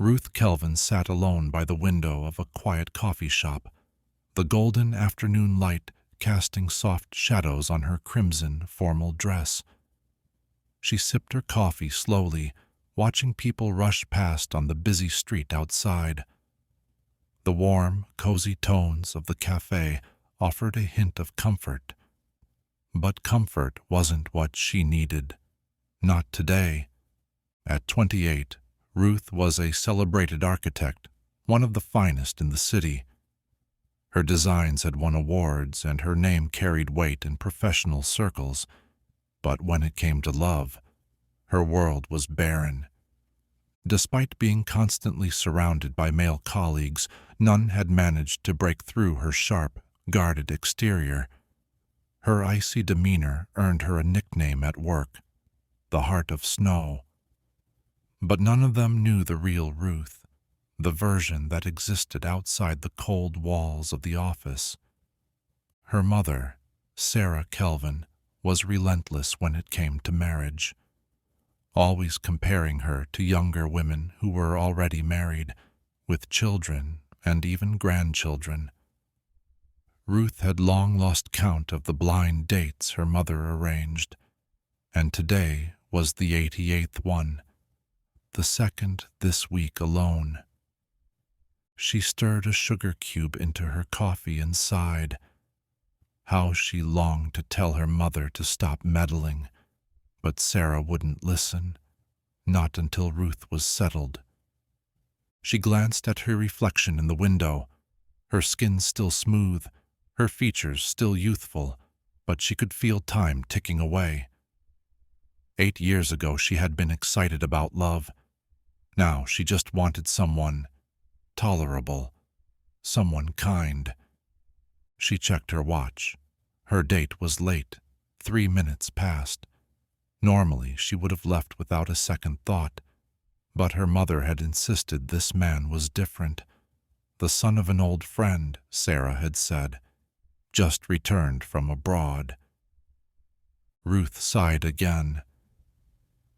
Ruth Kelvin sat alone by the window of a quiet coffee shop, the golden afternoon light casting soft shadows on her crimson formal dress. She sipped her coffee slowly, watching people rush past on the busy street outside. The warm, cozy tones of the cafe offered a hint of comfort. But comfort wasn't what she needed. Not today. At 28, Ruth was a celebrated architect, one of the finest in the city. Her designs had won awards and her name carried weight in professional circles. But when it came to love, her world was barren. Despite being constantly surrounded by male colleagues, none had managed to break through her sharp, guarded exterior. Her icy demeanor earned her a nickname at work, the Heart of Snow. But none of them knew the real Ruth, the version that existed outside the cold walls of the office. Her mother, Sarah Kelvin, was relentless when it came to marriage, always comparing her to younger women who were already married, with children and even grandchildren. Ruth had long lost count of the blind dates her mother arranged, and today was the 88th one, the second this week alone. She stirred a sugar cube into her coffee and sighed. How she longed to tell her mother to stop meddling, but Sarah wouldn't listen, not until Ruth was settled. She glanced at her reflection in the window, her skin still smooth, her features still youthful, but she could feel time ticking away. 8 years ago she had been excited about love. Now she just wanted someone tolerable, someone kind. She checked her watch. Her date was late, 3 minutes past. Normally she would have left without a second thought, but her mother had insisted this man was different. The son of an old friend, Sarah had said, just returned from abroad. Ruth sighed again.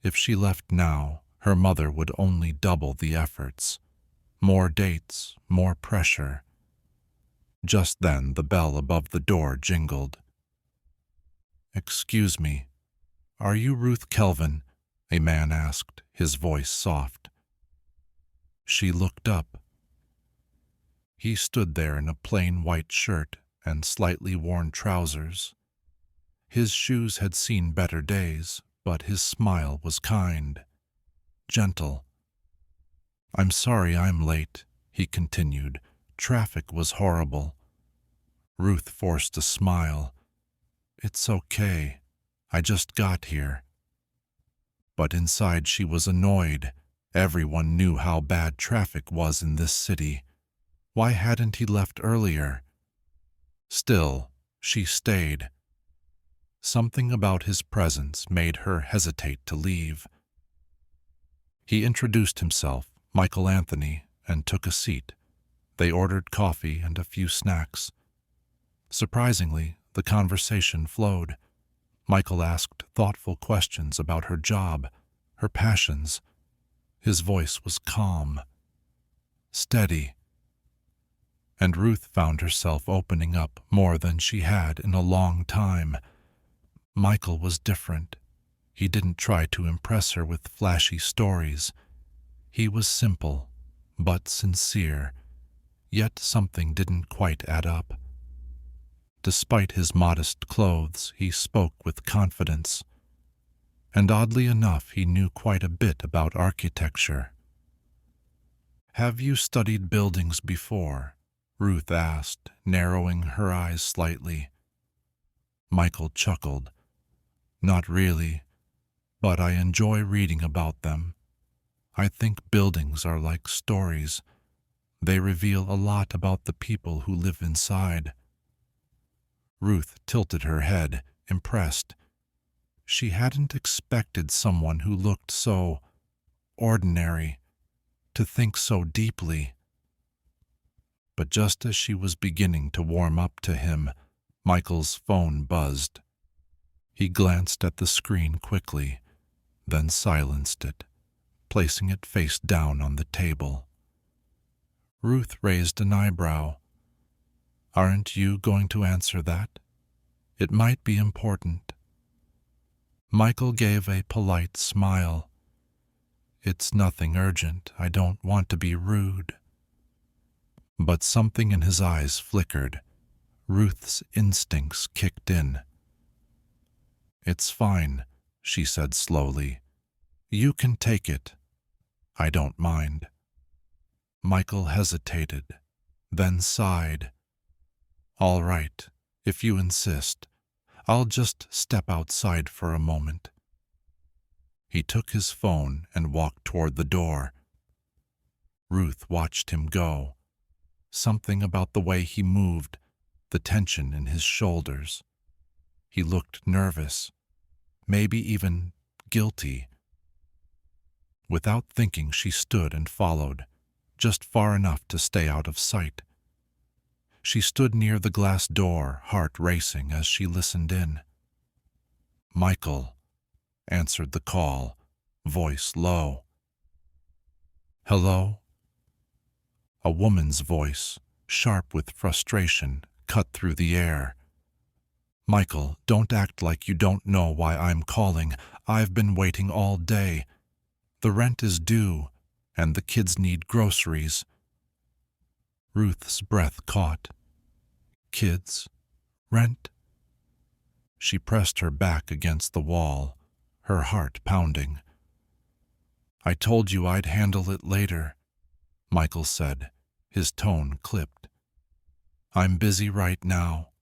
If she left now, her mother would only double the efforts. More dates, more pressure. Just then the bell above the door jingled. "Excuse me, are you Ruth Kelvin?" a man asked, his voice soft. She looked up. He stood there in a plain white shirt and slightly worn trousers. His shoes had seen better days, but his smile was kind, gentle. "I'm sorry I'm late," he continued. "Traffic was horrible." Ruth forced a smile. "It's okay. I just got here." But inside she was annoyed. Everyone knew how bad traffic was in this city. Why hadn't he left earlier? Still, she stayed. Something about his presence made her hesitate to leave. He introduced himself, Michael Anthony, and took a seat. They ordered coffee and a few snacks. Surprisingly, the conversation flowed. Michael asked thoughtful questions about her job, her passions. His voice was calm, steady. And Ruth found herself opening up more than she had in a long time. Michael was different. He didn't try to impress her with flashy stories. He was simple, but sincere, yet something didn't quite add up. Despite his modest clothes, he spoke with confidence. And oddly enough, he knew quite a bit about architecture. "Have you studied buildings before?" Ruth asked, narrowing her eyes slightly. Michael chuckled. "Not really, but I enjoy reading about them. I think buildings are like stories. They reveal a lot about the people who live inside." Ruth tilted her head, impressed. She hadn't expected someone who looked so ordinary to think so deeply. But just as she was beginning to warm up to him, Michael's phone buzzed. He glanced at the screen quickly, then silenced it, placing it face down on the table. Ruth raised an eyebrow. "Aren't you going to answer that? It might be important." Michael gave a polite smile. "It's nothing urgent. I don't want to be rude." But something in his eyes flickered. Ruth's instincts kicked in. "It's fine," she said slowly. "You can take it. I don't mind." Michael hesitated, then sighed. "All right, if you insist. I'll just step outside for a moment." He took his phone and walked toward the door. Ruth watched him go. Something about the way he moved, the tension in his shoulders. He looked nervous, maybe even guilty. Without thinking, she stood and followed, just far enough to stay out of sight. She stood near the glass door, heart racing as she listened in. "Michael," answered the call, voice low. "Hello?" A woman's voice, sharp with frustration, cut through the air. "Michael, don't act like you don't know why I'm calling. I've been waiting all day. The rent is due, and the kids need groceries." Ruth's breath caught. Kids? Rent? She pressed her back against the wall, her heart pounding. "I told you I'd handle it later," Michael said, his tone clipped. "I'm busy right now."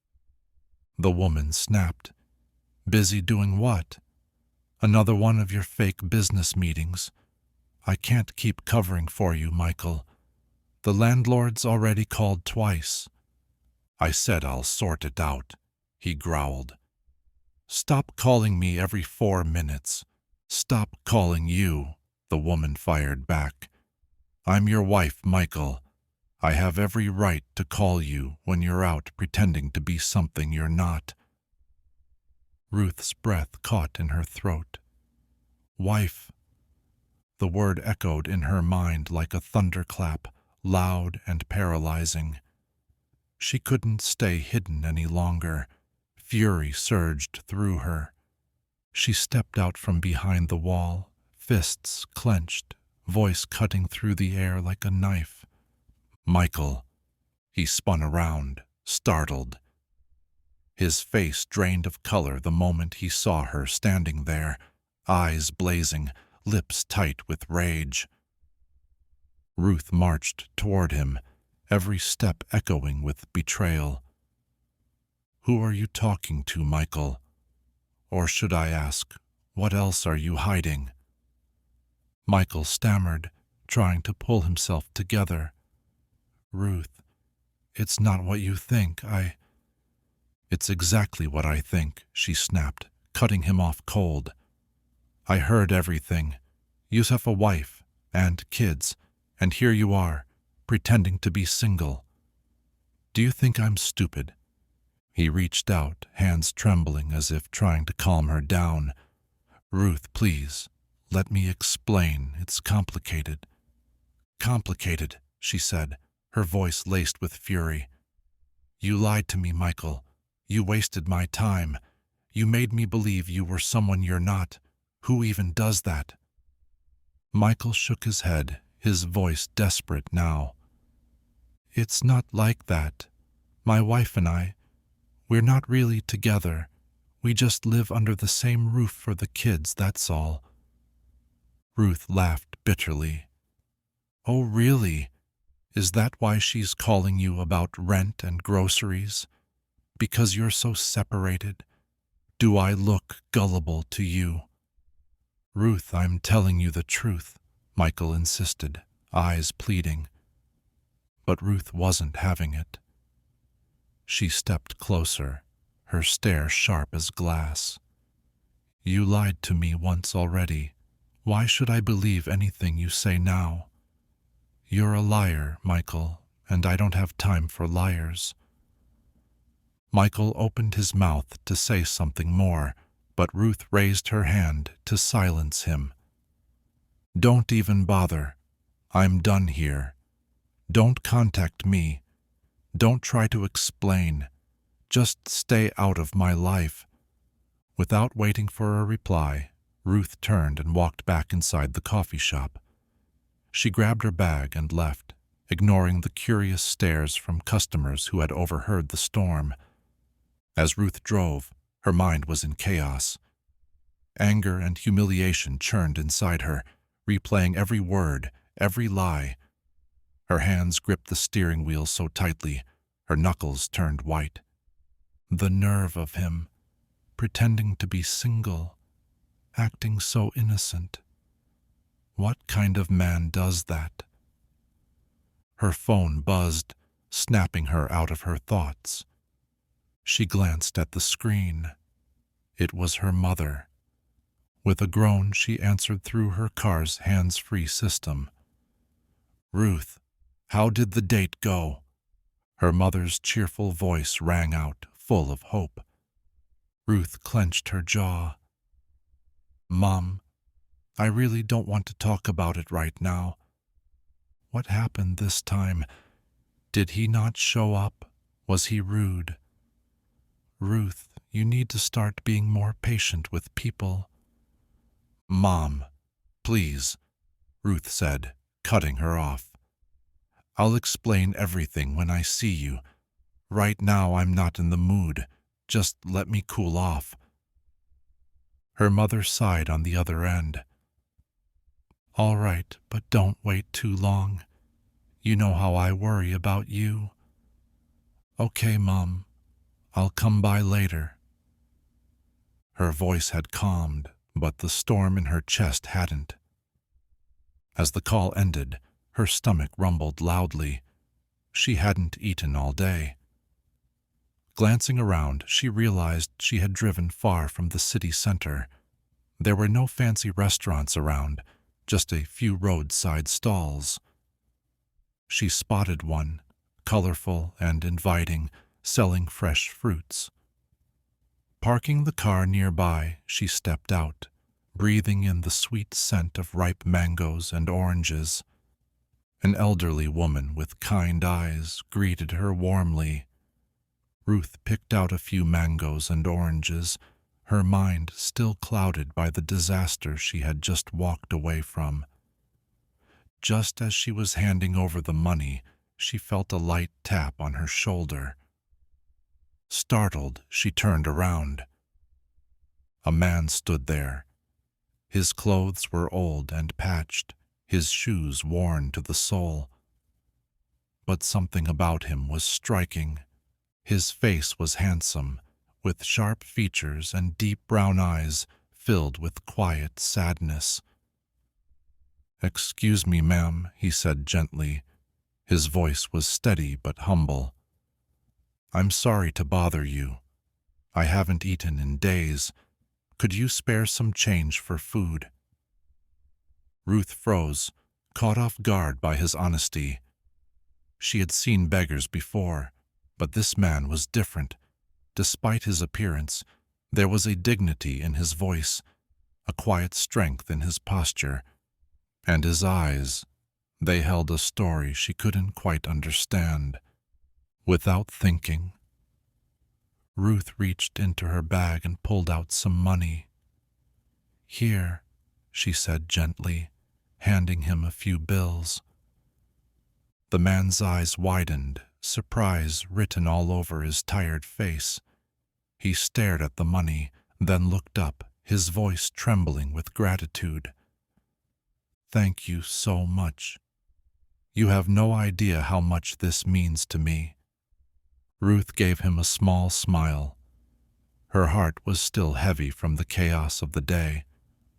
The woman snapped. "Busy doing what? Another one of your fake business meetings. I can't keep covering for you, Michael. The landlord's already called twice." "I said I'll sort it out," he growled. "Stop calling me every 4 minutes. Stop calling you," the woman fired back. "I'm your wife, Michael. I have every right to call you when you're out pretending to be something you're not." Ruth's breath caught in her throat. "Wife." The word echoed in her mind like a thunderclap, loud and paralyzing. She couldn't stay hidden any longer. Fury surged through her. She stepped out from behind the wall, fists clenched, voice cutting through the air like a knife. "Michael." He spun around, startled. His face drained of color the moment he saw her standing there, eyes blazing, lips tight with rage. Ruth marched toward him, every step echoing with betrayal. "Who are you talking to, Michael? Or should I ask, what else are you hiding?" Michael stammered, trying to pull himself together. "Ruth, it's not what you think. It's exactly what I think," she snapped, cutting him off cold. "I heard everything. You have a wife and kids, and here you are, pretending to be single. Do you think I'm stupid?" He reached out, hands trembling as if trying to calm her down. "Ruth, please, let me explain. It's complicated." "Complicated," she said, her voice laced with fury. "You lied to me, Michael. You wasted my time. You made me believe you were someone you're not. Who even does that?" Michael shook his head, his voice desperate now. "It's not like that. My wife and we're not really together. We just live under the same roof for the kids, that's all." Ruth laughed bitterly. "Oh, really? Is that why she's calling you about rent and groceries? Because you're so separated? Do I look gullible to you?" "Ruth, I'm telling you the truth," Michael insisted, eyes pleading. But Ruth wasn't having it. She stepped closer, her stare sharp as glass. "You lied to me once already. Why should I believe anything you say now? You're a liar, Michael, and I don't have time for liars." Michael opened his mouth to say something more, but Ruth raised her hand to silence him. Don't even bother. I'm done here. Don't contact me. Don't try to explain. Just stay out of my life." Without waiting for a reply, Ruth turned and walked back inside the coffee shop. She grabbed her bag and left, ignoring the curious stares from customers who had overheard the storm. As Ruth drove, her mind was in chaos. Anger and humiliation churned inside her, replaying every word, every lie. Her hands gripped the steering wheel so tightly, her knuckles turned white. The nerve of him, pretending to be single, acting so innocent. What kind of man does that? Her phone buzzed, snapping her out of her thoughts. She glanced at the screen. It was her mother. With a groan, she answered through her car's hands-free system. "Ruth, how did the date go?" Her mother's cheerful voice rang out, full of hope. Ruth clenched her jaw. "Mom, I really don't want to talk about it right now. What happened this time? Did he not show up? Was he rude? Ruth, you need to start being more patient with people." "Mom, please," Ruth said, cutting her off. "I'll explain everything when I see you. Right now I'm not in the mood. Just let me cool off." Her mother sighed on the other end. "All right, but don't wait too long. You know how I worry about you." "Okay, Mom. I'll come by later." Her voice had calmed, but the storm in her chest hadn't. As the call ended, her stomach rumbled loudly. She hadn't eaten all day. Glancing around, she realized she had driven far from the city center. There were no fancy restaurants around, just a few roadside stalls. She spotted one, colorful and inviting, selling fresh fruits. Parking the car nearby, she stepped out, breathing in the sweet scent of ripe mangoes and oranges. An elderly woman with kind eyes greeted her warmly. Ruth picked out a few mangoes and oranges, her mind still clouded by the disaster she had just walked away from. Just as she was handing over the money, she felt a light tap on her shoulder. Startled, she turned around. A man stood there. His clothes were old and patched, his shoes worn to the sole. But something about him was striking. His face was handsome, with sharp features and deep brown eyes filled with quiet sadness. "Excuse me, ma'am," he said gently. His voice was steady but humble. "I'm sorry to bother you. I haven't eaten in days. Could you spare some change for food?" Ruth froze, caught off guard by his honesty. She had seen beggars before, but this man was different. Despite his appearance, there was a dignity in his voice, a quiet strength in his posture, and his eyes. They held a story she couldn't quite understand. Without thinking, Ruth reached into her bag and pulled out some money. "Here," she said gently, handing him a few bills. The man's eyes widened, surprise written all over his tired face. He stared at the money, then looked up, his voice trembling with gratitude. "Thank you so much. You have no idea how much this means to me." Ruth gave him a small smile. Her heart was still heavy from the chaos of the day,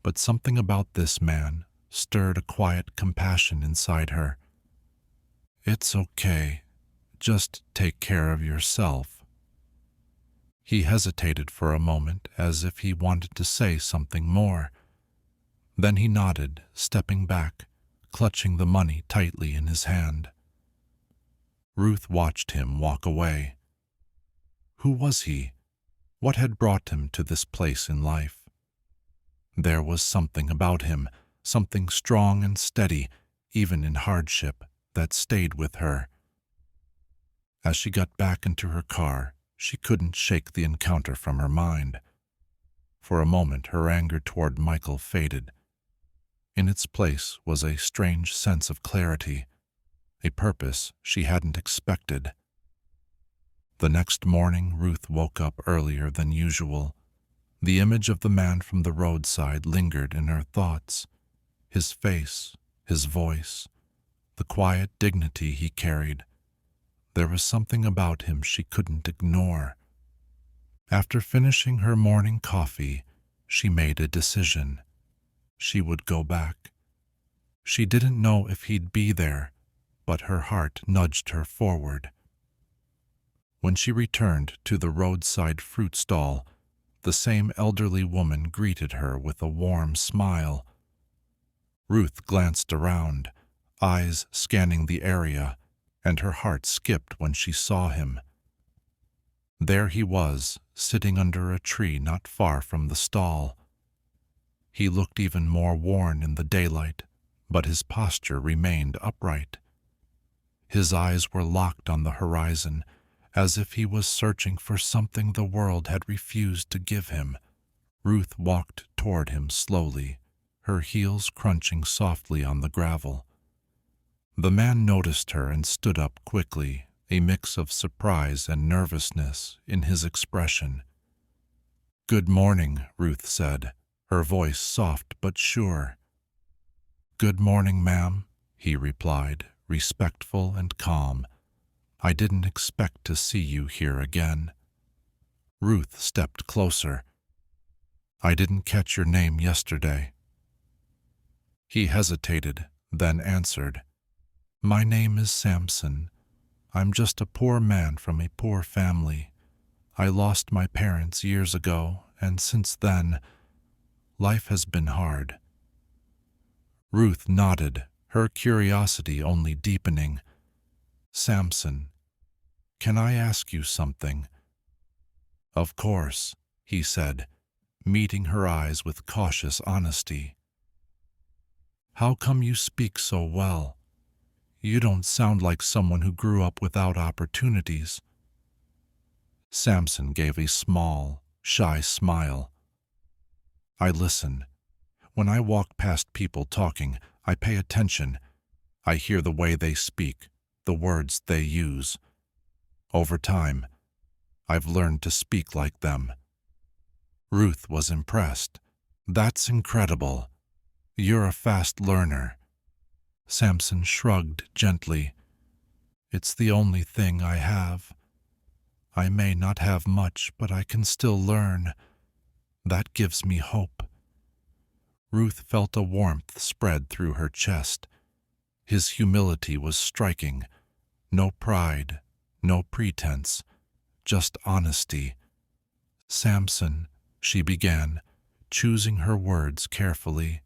but something about this man stirred a quiet compassion inside her. "It's okay. Just take care of yourself." He hesitated for a moment as if he wanted to say something more. Then he nodded, stepping back, clutching the money tightly in his hand. Ruth watched him walk away. Who was he? What had brought him to this place in life? There was something about him, something strong and steady, even in hardship, that stayed with her. As she got back into her car, she couldn't shake the encounter from her mind. For a moment, her anger toward Michael faded. In its place was a strange sense of clarity, a purpose she hadn't expected. The next morning, Ruth woke up earlier than usual. The image of the man from the roadside lingered in her thoughts. His face, his voice, the quiet dignity he carried. There was something about him she couldn't ignore. After finishing her morning coffee, she made a decision. She would go back. She didn't know if he'd be there, but her heart nudged her forward. When she returned to the roadside fruit stall, the same elderly woman greeted her with a warm smile. Ruth glanced around, eyes scanning the area, and her heart skipped when she saw him. There he was, sitting under a tree not far from the stall. He looked even more worn in the daylight, but his posture remained upright. His eyes were locked on the horizon, as if he was searching for something the world had refused to give him. Ruth walked toward him slowly, her heels crunching softly on the gravel. The man noticed her and stood up quickly, a mix of surprise and nervousness in his expression. "Good morning," Ruth said, her voice soft but sure. "Good morning, ma'am," he replied, respectful and calm. "I didn't expect to see you here again." Ruth stepped closer. "I didn't catch your name yesterday." He hesitated, then answered, "My name is Samson. I'm just a poor man from a poor family. I lost my parents years ago, and since then, life has been hard." Ruth nodded, her curiosity only deepening. "Samson, can I ask you something?" "Of course," he said, meeting her eyes with cautious honesty. "How come you speak so well? You don't sound like someone who grew up without opportunities." Samson gave a small, shy smile. "I listen. When I walk past people talking, I pay attention. I hear the way they speak, the words they use. Over time, I've learned to speak like them." Ruth was impressed. "That's incredible. You're a fast learner." Samson shrugged gently. "It's the only thing I have. I may not have much, but I can still learn. That gives me hope." Ruth felt a warmth spread through her chest. His humility was striking. No pride, no pretense, just honesty. "Samson," she began, choosing her words carefully,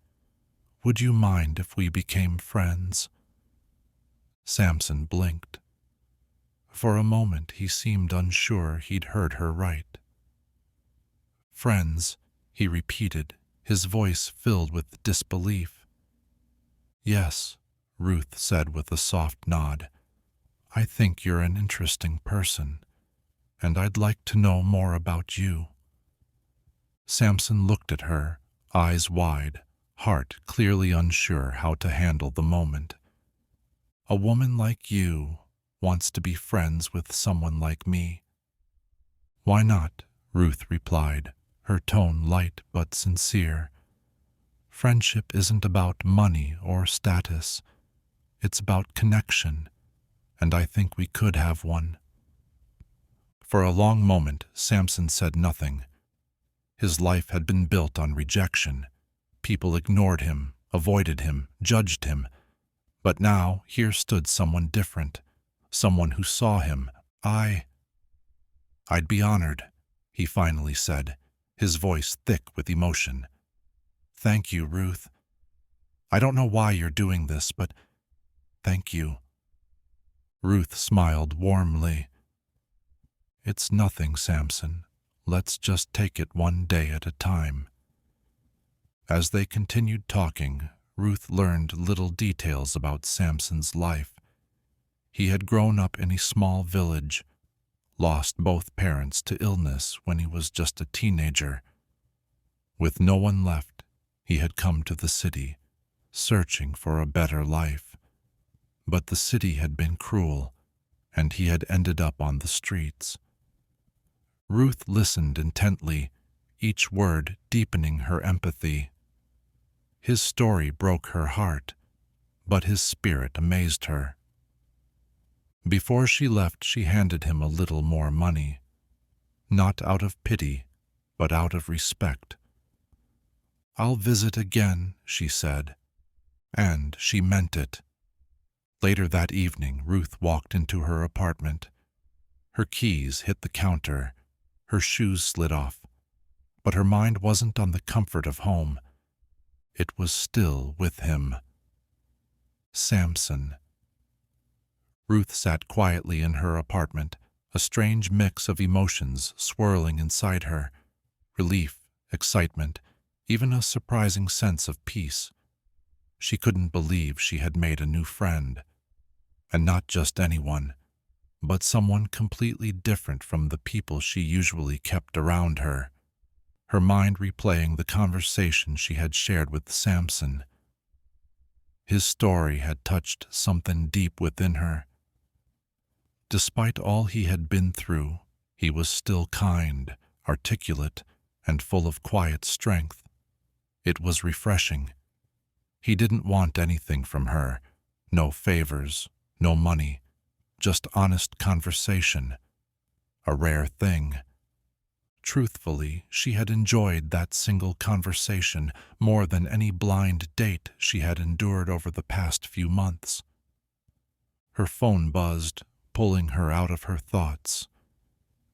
"would you mind if we became friends?" Samson blinked. For a moment he seemed unsure he'd heard her right. "Friends," he repeated, his voice filled with disbelief. "Yes," Ruth said with a soft nod. "I think you're an interesting person, and I'd like to know more about you." Samson looked at her, eyes wide, heart clearly unsure how to handle the moment. "A woman like you wants to be friends with someone like me." "Why not?" Ruth replied, her tone light but sincere. "Friendship isn't about money or status. It's about connection, and I think we could have one." For a long moment, Samson said nothing. His life had been built on rejection. People ignored him, avoided him, judged him. But now, here stood someone different, someone who saw him. "I'd be honored," he finally said, his voice thick with emotion. "Thank you, Ruth. I don't know why you're doing this, but thank you." Ruth smiled warmly. "It's nothing, Samson. Let's just take it one day at a time." As they continued talking, Ruth learned little details about Samson's life. He had grown up in a small village, lost both parents to illness when he was just a teenager. With no one left, he had come to the city, searching for a better life. But the city had been cruel, and he had ended up on the streets. Ruth listened intently, each word deepening her empathy. His story broke her heart, but his spirit amazed her. Before she left, she handed him a little more money, not out of pity, but out of respect. "I'll visit again," she said, and she meant it. Later that evening, Ruth walked into her apartment. Her keys hit the counter, her shoes slid off, but her mind wasn't on the comfort of home. It was still with him. Samson. Ruth sat quietly in her apartment, a strange mix of emotions swirling inside her: relief, excitement, even a surprising sense of peace. She couldn't believe she had made a new friend. And not just anyone, but someone completely different from the people she usually kept around her. Her mind replaying the conversation she had shared with Samson. His story had touched something deep within her. Despite all he had been through, he was still kind, articulate, and full of quiet strength. It was refreshing. He didn't want anything from her, no favors, no money, just honest conversation. A rare thing. Truthfully, she had enjoyed that single conversation more than any blind date she had endured over the past few months. Her phone buzzed, pulling her out of her thoughts.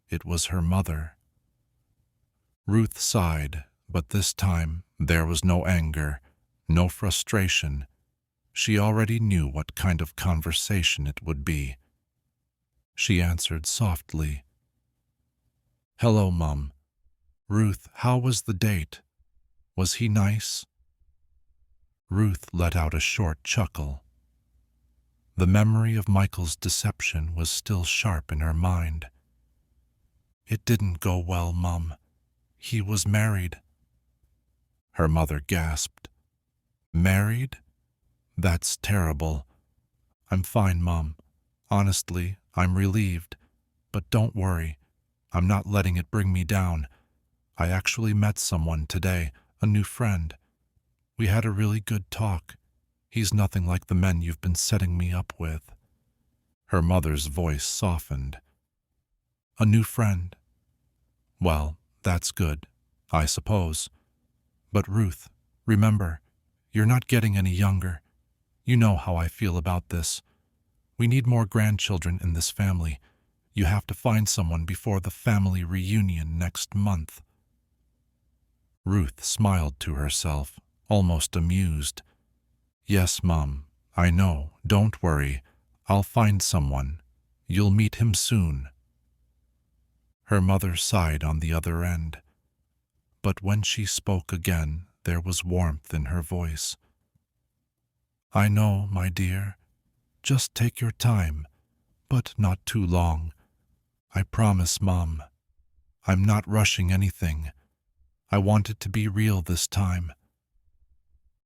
It was her mother. Ruth sighed, but this time there was no anger, no frustration. She already knew what kind of conversation it would be. She answered softly. "Hello, Mum. Ruth, how was the date? Was he nice?" Ruth let out a short chuckle. The memory of Michael's deception was still sharp in her mind. "It didn't go well, Mum. He was married." Her mother gasped. "Married? That's terrible." "I'm fine, Mom. Honestly, I'm relieved. But don't worry. I'm not letting it bring me down. I actually met someone today, a new friend. We had a really good talk. He's nothing like the men you've been setting me up with." Her mother's voice softened. "A new friend? Well, that's good, I suppose. But Ruth, remember, you're not getting any younger. You know how I feel about this. We need more grandchildren in this family. You have to find someone before the family reunion next month." Ruth smiled to herself, almost amused. "Yes, Mom, I know. Don't worry. I'll find someone. You'll meet him soon." Her mother sighed on the other end. But when she spoke again, there was warmth in her voice. "I know, my dear. Just take your time, but not too long. I promise, Mom. I'm not rushing anything. I want it to be real this time."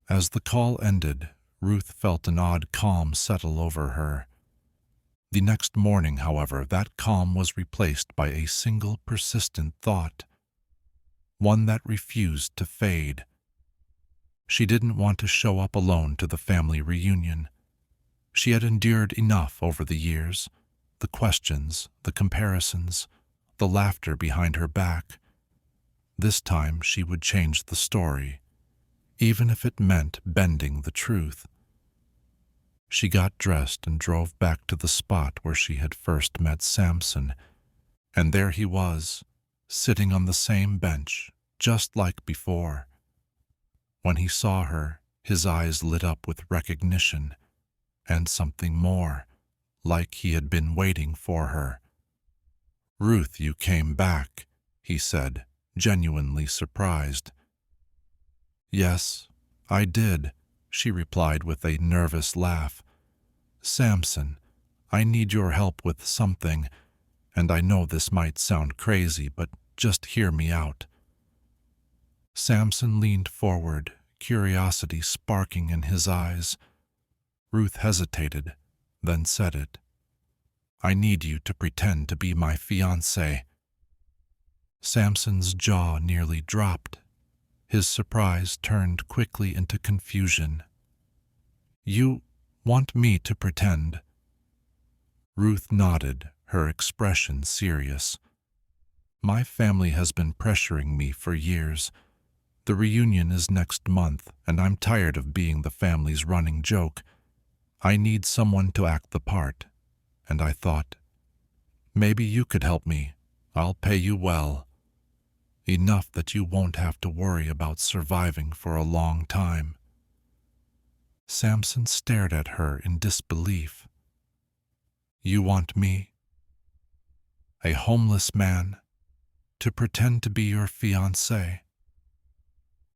As the call ended, Ruth felt an odd calm settle over her. The next morning, however, that calm was replaced by a single persistent thought, one that refused to fade. She didn't want to show up alone to the family reunion. She had endured enough over the years, the questions, the comparisons, the laughter behind her back. This time she would change the story, even if it meant bending the truth. She got dressed and drove back to the spot where she had first met Samson, and there he was, sitting on the same bench, just like before. When he saw her, his eyes lit up with recognition, and something more, like he had been waiting for her. "Ruth, you came back," he said, genuinely surprised. "Yes, I did," she replied with a nervous laugh. Samson, I need your help with something, and I know this might sound crazy, but just hear me out. Samson leaned forward, curiosity sparking in his eyes. Ruth hesitated, then said it. I need you to pretend to be my fiancé. Samson's jaw nearly dropped. His surprise turned quickly into confusion. You want me to pretend? Ruth nodded, her expression serious. My family has been pressuring me for years. The reunion is next month, and I'm tired of being the family's running joke. I need someone to act the part, and I thought, maybe you could help me. I'll pay you well. Enough that you won't have to worry about surviving for a long time. Samson stared at her in disbelief. You want me, a homeless man, to pretend to be your fiancé?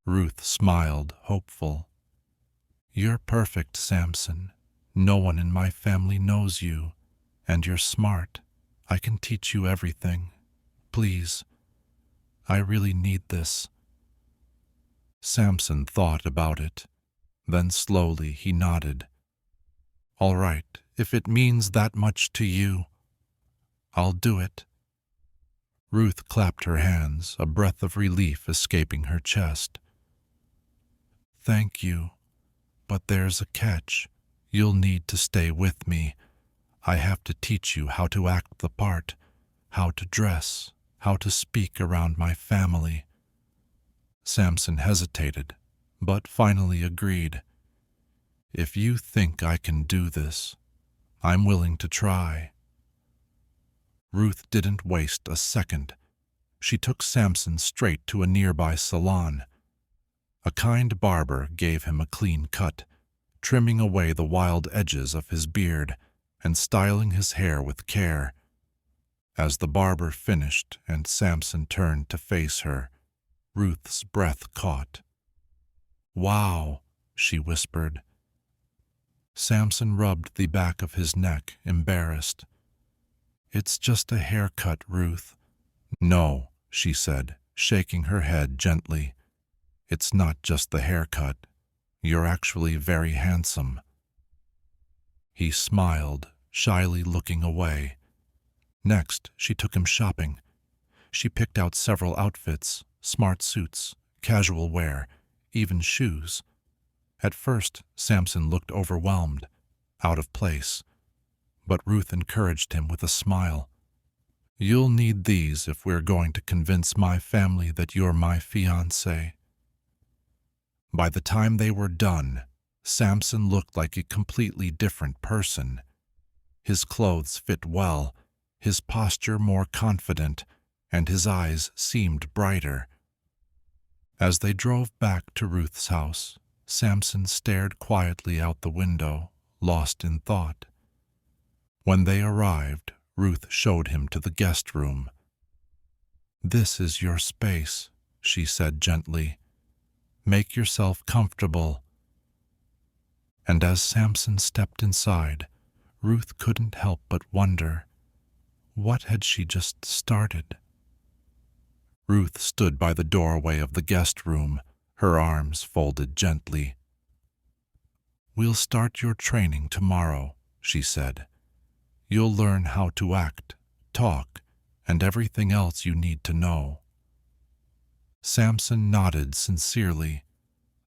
Ruth smiled, hopeful. You're perfect, Samson. No one in my family knows you, and you're smart. I can teach you everything. Please, I really need this. Samson thought about it. Then slowly he nodded. All right, if it means that much to you, I'll do it. Ruth clapped her hands, a breath of relief escaping her chest. Thank you, but there's a catch. You'll need to stay with me. I have to teach you how to act the part, how to dress, how to speak around my family. Samson hesitated, but finally agreed. If you think I can do this, I'm willing to try. Ruth didn't waste a second. She took Samson straight to a nearby salon. A kind barber gave him a clean cut, trimming away the wild edges of his beard and styling his hair with care. As the barber finished and Samson turned to face her, Ruth's breath caught. Wow, she whispered. Samson rubbed the back of his neck, embarrassed. It's just a haircut, Ruth. No, she said, shaking her head gently. It's not just the haircut. You're actually very handsome. He smiled, shyly looking away. Next, she took him shopping. She picked out several outfits, smart suits, casual wear, even shoes. At first, Samson looked overwhelmed, out of place. But Ruth encouraged him with a smile. You'll need these if we're going to convince my family that you're my fiancé. By the time they were done, Samson looked like a completely different person. His clothes fit well, his posture more confident, and his eyes seemed brighter. As they drove back to Ruth's house, Samson stared quietly out the window, lost in thought. When they arrived, Ruth showed him to the guest room. This is your space, she said gently. Make yourself comfortable. And as Samson stepped inside, Ruth couldn't help but wonder, what had she just started? Ruth stood by the doorway of the guest room, her arms folded gently. We'll start your training tomorrow, she said. You'll learn how to act, talk, and everything else you need to know. Samson nodded sincerely.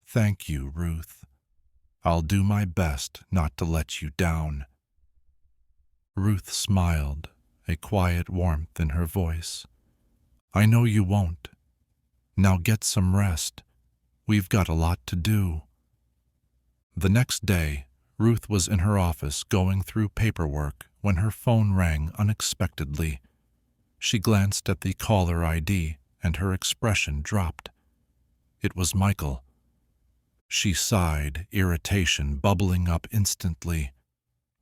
Thank you, Ruth. I'll do my best not to let you down. Ruth smiled, a quiet warmth in her voice. I know you won't. Now get some rest. We've got a lot to do. The next day, Ruth was in her office going through paperwork when her phone rang unexpectedly. She glanced at the caller ID and her expression dropped. It was Michael. She sighed, irritation bubbling up instantly.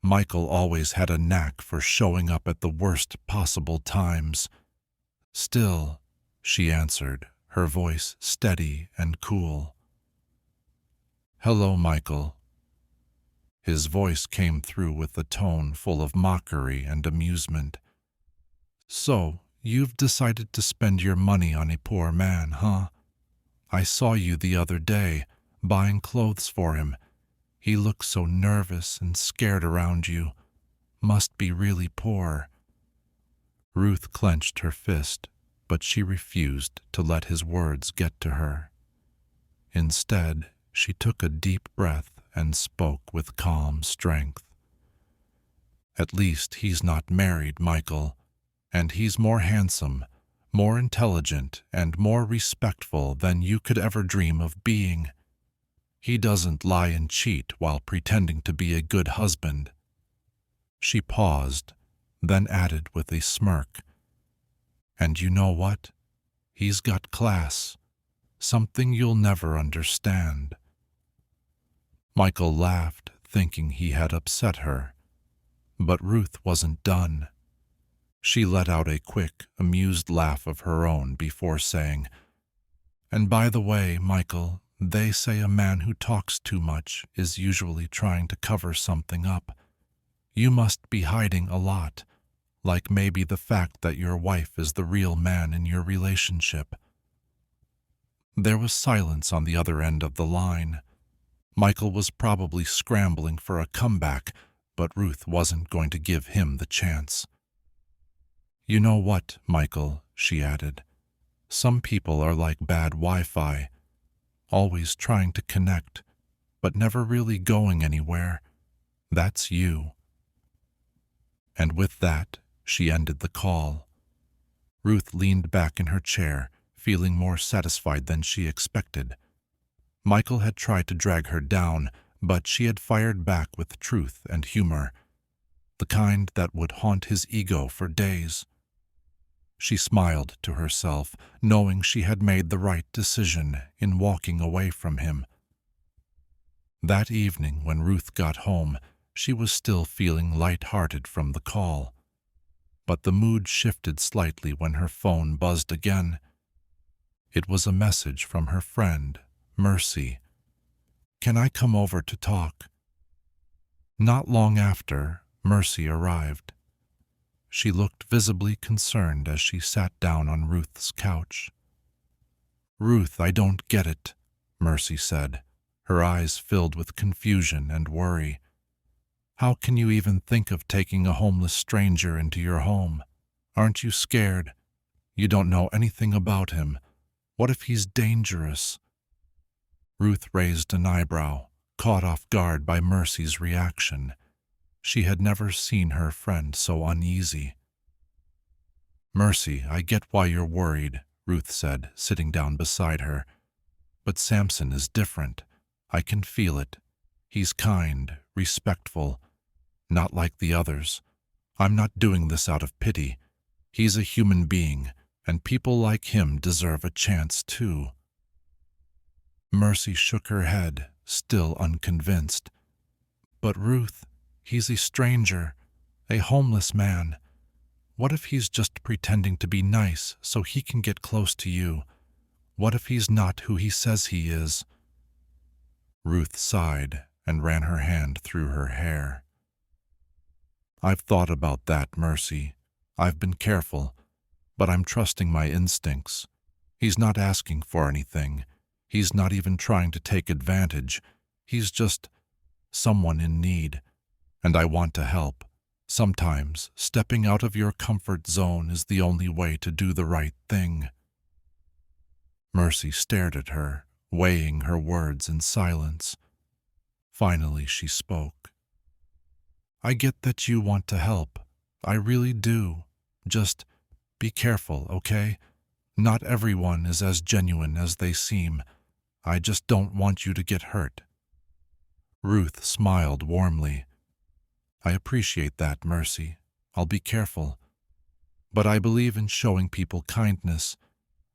Michael always had a knack for showing up at the worst possible times. Still, she answered, her voice steady and cool. "Hello, Michael." His voice came through with a tone full of mockery and amusement. "So, you've decided to spend your money on a poor man, huh? I saw you the other day, buying clothes for him. He looked so nervous and scared around you. Must be really poor." Ruth clenched her fist, but she refused to let his words get to her. Instead, she took a deep breath and spoke with calm strength. "At least he's not married, Michael, and he's more handsome, more intelligent, and more respectful than you could ever dream of being. He doesn't lie and cheat while pretending to be a good husband." She paused, then added with a smirk, "And you know what? He's got class, something you'll never understand." Michael laughed, thinking he had upset her. But Ruth wasn't done. She let out a quick, amused laugh of her own before saying, "And by the way, Michael, they say a man who talks too much is usually trying to cover something up. You must be hiding a lot, like maybe the fact that your wife is the real man in your relationship." There was silence on the other end of the line. Michael was probably scrambling for a comeback, but Ruth wasn't going to give him the chance. "You know what, Michael," she added, "some people are like bad Wi-Fi, always trying to connect, but never really going anywhere. That's you." And with that, she ended the call. Ruth leaned back in her chair, feeling more satisfied than she expected. Michael had tried to drag her down, but she had fired back with truth and humor, the kind that would haunt his ego for days. She smiled to herself, knowing she had made the right decision in walking away from him. That evening, when Ruth got home, she was still feeling light-hearted from the call. But the mood shifted slightly when her phone buzzed again. It was a message from her friend, Mercy. "Can I come over to talk?" Not long after, Mercy arrived. She looked visibly concerned as she sat down on Ruth's couch. "Ruth, I don't get it," Mercy said, her eyes filled with confusion and worry. "How can you even think of taking a homeless stranger into your home? Aren't you scared? You don't know anything about him. What if he's dangerous?" Ruth raised an eyebrow, caught off guard by Mercy's reaction. She had never seen her friend so uneasy. "Mercy, I get why you're worried," Ruth said, sitting down beside her. "But Samson is different. I can feel it. He's kind, respectful, not like the others. I'm not doing this out of pity. He's a human being, and people like him deserve a chance too." Mercy shook her head, still unconvinced. "But Ruth, he's a stranger, a homeless man. What if he's just pretending to be nice so he can get close to you? What if he's not who he says he is?" Ruth sighed and ran her hand through her hair. "I've thought about that, Mercy. I've been careful, but I'm trusting my instincts. He's not asking for anything. He's not even trying to take advantage. He's just someone in need, and I want to help. Sometimes stepping out of your comfort zone is the only way to do the right thing." Mercy stared at her, weighing her words in silence. Finally, she spoke. "I get that you want to help. I really do. Just be careful, okay? Not everyone is as genuine as they seem. I just don't want you to get hurt." Ruth smiled warmly. "I appreciate that, Mercy. I'll be careful. But I believe in showing people kindness,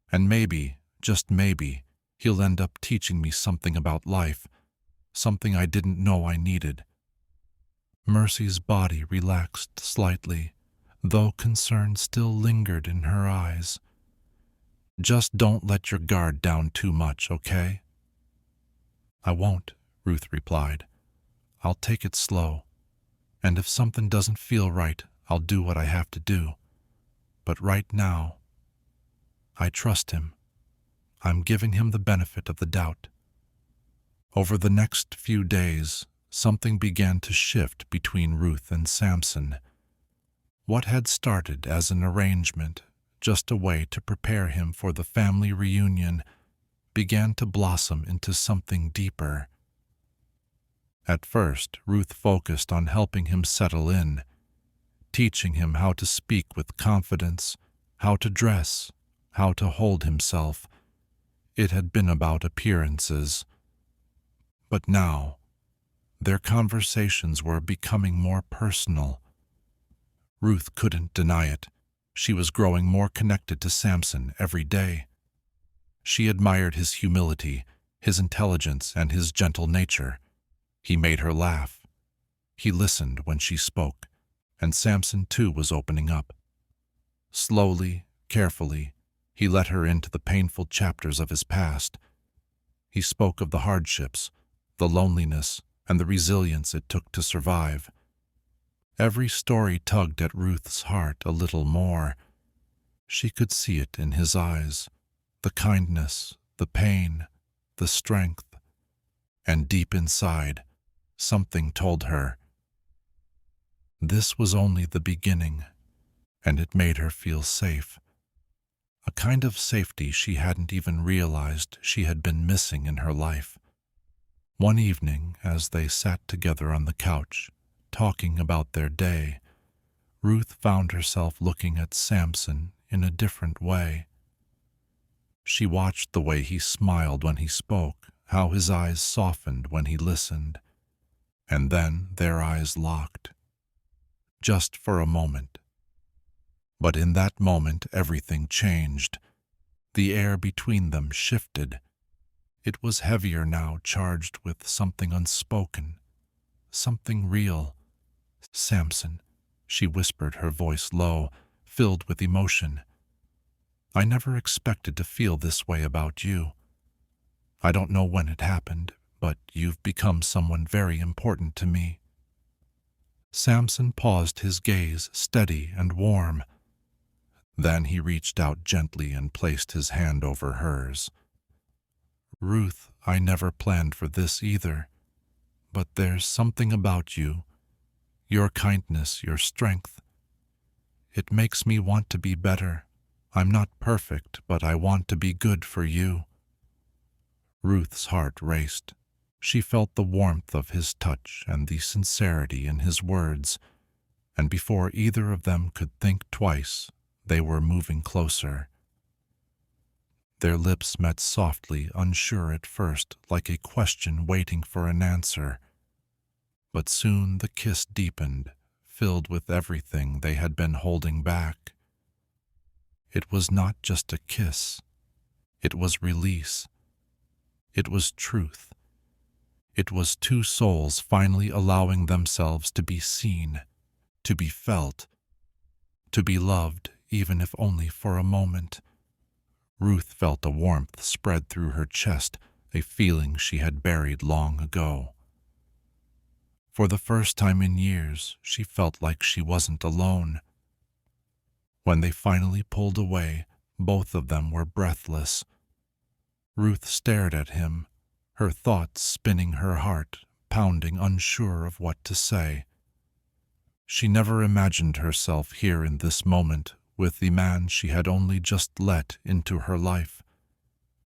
and maybe, just maybe, he'll end up teaching me something about life, something I didn't know I needed." Mercy's body relaxed slightly, though concern still lingered in her eyes. "Just don't let your guard down too much, okay?" "I won't," Ruth replied. "I'll take it slow, and if something doesn't feel right, I'll do what I have to do. But right now, I trust him. I'm giving him the benefit of the doubt." Over the next few days, something began to shift between Ruth and Samson. What had started as an arrangement, just a way to prepare him for the family reunion, began to blossom into something deeper. At first, Ruth focused on helping him settle in, teaching him how to speak with confidence, how to dress, how to hold himself. It had been about appearances. But now, their conversations were becoming more personal. Ruth couldn't deny it. She was growing more connected to Samson every day. She admired his humility, his intelligence, and his gentle nature. He made her laugh. He listened when she spoke, and Samson too was opening up. Slowly, carefully, he let her into the painful chapters of his past. He spoke of the hardships, the loneliness, and the resilience it took to survive. Every story tugged at Ruth's heart a little more. She could see it in his eyes, the kindness, the pain, the strength, and deep inside, something told her this was only the beginning, and it made her feel safe. A kind of safety she hadn't even realized she had been missing in her life. One evening, as they sat together on the couch, talking about their day, Ruth found herself looking at Samson in a different way. She watched the way he smiled when he spoke, how his eyes softened when he listened, and then their eyes locked. Just for a moment. But in that moment, everything changed. The air between them shifted. It was heavier now, charged with something unspoken, something real. "Samson," she whispered, her voice low, filled with emotion. "I never expected to feel this way about you. I don't know when it happened, but you've become someone very important to me." Samson paused, his gaze steady and warm. Then he reached out gently and placed his hand over hers. "Ruth, I never planned for this either, but there's something about you, your kindness, your strength. It makes me want to be better. I'm not perfect, but I want to be good for you." Ruth's heart raced. She felt the warmth of his touch and the sincerity in his words, and before either of them could think twice, they were moving closer. Their lips met softly, unsure at first, like a question waiting for an answer. But soon the kiss deepened, filled with everything they had been holding back. It was not just a kiss. It was release. It was truth. It was two souls finally allowing themselves to be seen, to be felt, to be loved, even if only for a moment. Ruth felt a warmth spread through her chest, a feeling she had buried long ago. For the first time in years, she felt like she wasn't alone. When they finally pulled away, both of them were breathless. Ruth stared at him, her thoughts spinning, her heart pounding, unsure of what to say. She never imagined herself here in this moment with the man she had only just let into her life,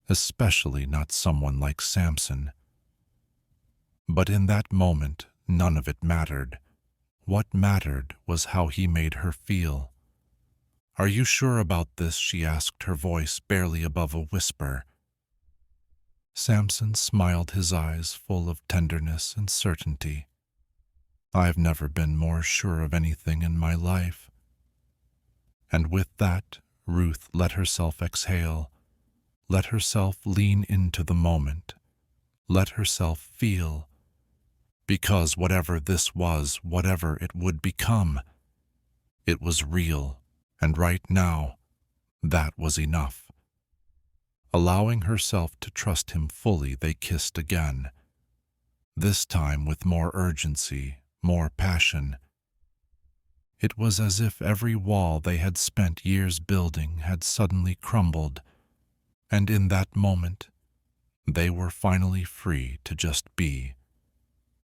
especially not someone like Samson. But in that moment, none of it mattered. What mattered was how he made her feel. "Are you sure about this?" she asked, her voice barely above a whisper. Samson smiled, his eyes full of tenderness and certainty. "I've never been more sure of anything in my life." And with that, Ruth let herself exhale, let herself lean into the moment, let herself feel. Because whatever this was, whatever it would become, it was real, and right now, that was enough. Allowing herself to trust him fully, they kissed again. this time with more urgency, more passion. It was as if every wall they had spent years building had suddenly crumbled, and in that moment, they were finally free to just be.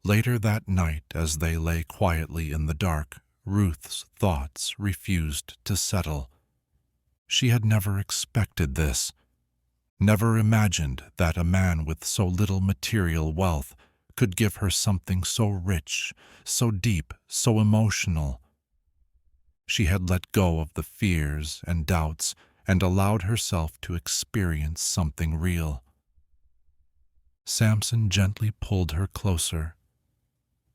Later that night, as they lay quietly in the dark, Ruth's thoughts refused to settle. She had never expected this, never imagined that a man with so little material wealth could give her something so rich, so deep, so emotional. She had let go of the fears and doubts and allowed herself to experience something real. Samson gently pulled her closer,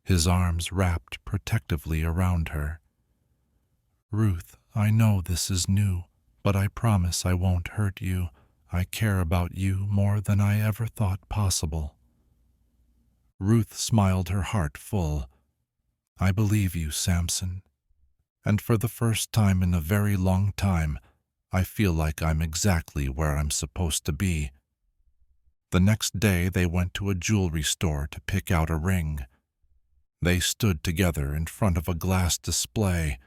his arms wrapped protectively around her. "Ruth, I know this is new, but I promise I won't hurt you. I care about you more than I ever thought possible." Ruth smiled, her heart full. "I believe you, Samson. And for the first time in a very long time, I feel like I'm exactly where I'm supposed to be." The next day they went to a jewelry store to pick out a ring. They stood together in front of a glass display,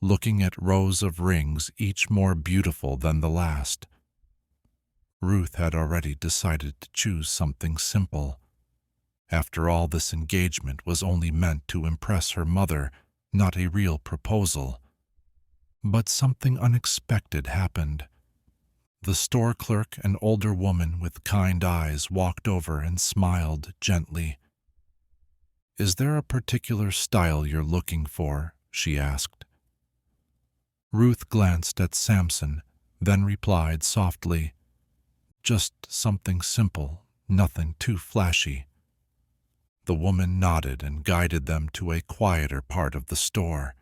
looking at rows of rings, each more beautiful than the last. Ruth had already decided to choose something simple. After all, this engagement was only meant to impress her mother, not a real proposal. But something unexpected happened. The store clerk, an older woman with kind eyes, walked over and smiled gently. "Is there a particular style you're looking for?" she asked. Ruth glanced at Samson, then replied softly, "Just something simple, nothing too flashy." The woman nodded and guided them to a quieter part of the store.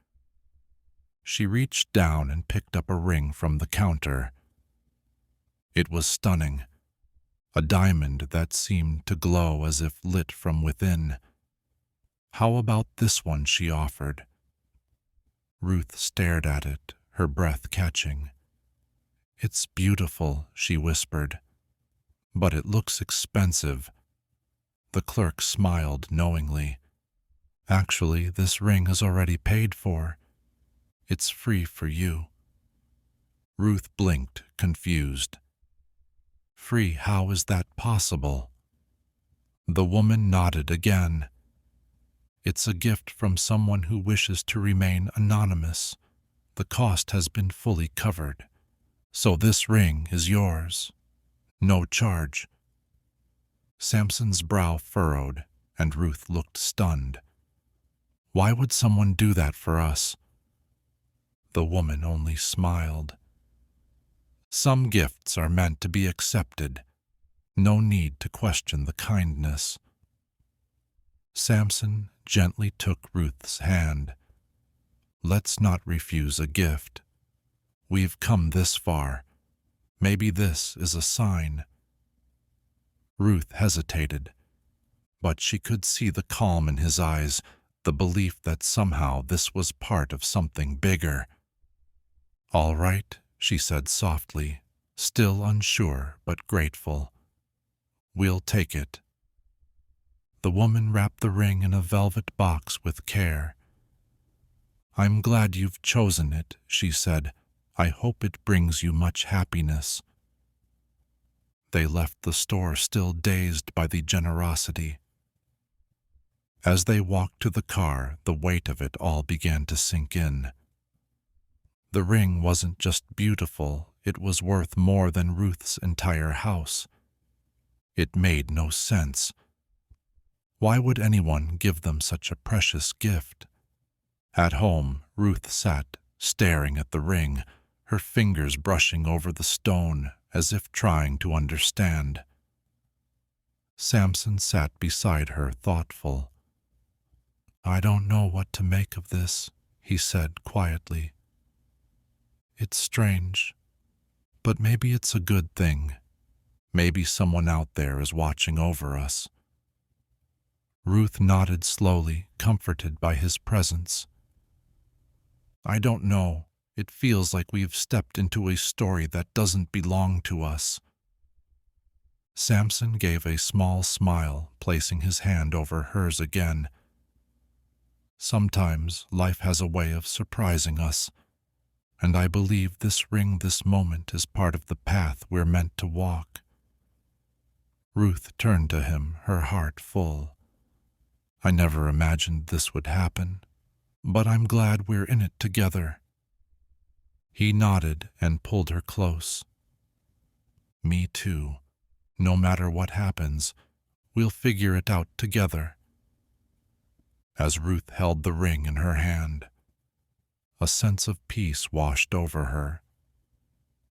She reached down and picked up a ring from the counter. It was stunning, a diamond that seemed to glow as if lit from within. "How about this one?" she offered. Ruth stared at it, her breath catching. "It's beautiful," she whispered, "but it looks expensive." The clerk smiled knowingly. "Actually, this ring is already paid for. It's free for you." Ruth blinked, confused. "Free? How is that possible?" The woman nodded again. "It's a gift from someone who wishes to remain anonymous. The cost has been fully covered. So this ring is yours. No charge." Samson's brow furrowed, and Ruth looked stunned. "Why would someone do that for us?" The woman only smiled. "Some gifts are meant to be accepted. No need to question the kindness." Samson gently took Ruth's hand. "Let's not refuse a gift. We've come this far. Maybe this is a sign." Ruth hesitated, but she could see the calm in his eyes, the belief that somehow this was part of something bigger. "All right," she said softly, still unsure but grateful. "We'll take it." The woman wrapped the ring in a velvet box with care. "I'm glad you've chosen it," she said. "I hope it brings you much happiness." They left the store still dazed by the generosity. As they walked to the car, the weight of it all began to sink in. The ring wasn't just beautiful, it was worth more than Ruth's entire house. It made no sense. Why would anyone give them such a precious gift? At home, Ruth sat, staring at the ring, her fingers brushing over the stone, as if trying to understand. Samson sat beside her, thoughtful. "I don't know what to make of this," he said quietly. "It's strange, but maybe it's a good thing. Maybe someone out there is watching over us." Ruth nodded slowly, comforted by his presence. "I don't know. It feels like we've stepped into a story that doesn't belong to us." Samson gave a small smile, placing his hand over hers again. Sometimes life has a way of surprising us, and I believe this ring, this moment, is part of the path we're meant to walk. Ruth turned to him, her heart full. I never imagined this would happen, but I'm glad we're in it together. He nodded and pulled her close. Me too. No matter what happens, we'll figure it out together. As Ruth held the ring in her hand, a sense of peace washed over her.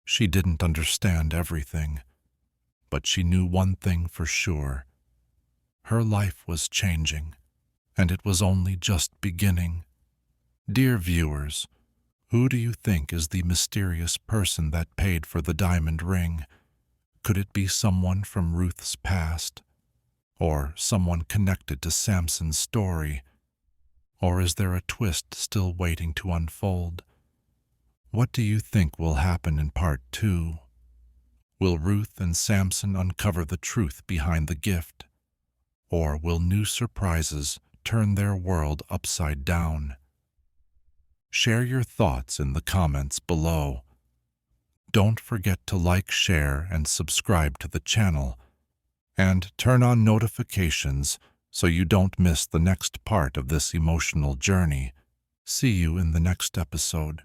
She didn't understand everything, but she knew one thing for sure. Her life was changing, and it was only just beginning. Dear viewers, who do you think is the mysterious person that paid for the diamond ring? Could it be someone from Ruth's past? Or someone connected to Samson's story? Or is there a twist still waiting to unfold? What do you think will happen in part 2? Will Ruth and Samson uncover the truth behind the gift? Or will new surprises turn their world upside down? Share your thoughts in the comments below. Don't forget to like, share, and subscribe to the channel, and turn on notifications so you don't miss the next part of this emotional journey. See you in the next episode.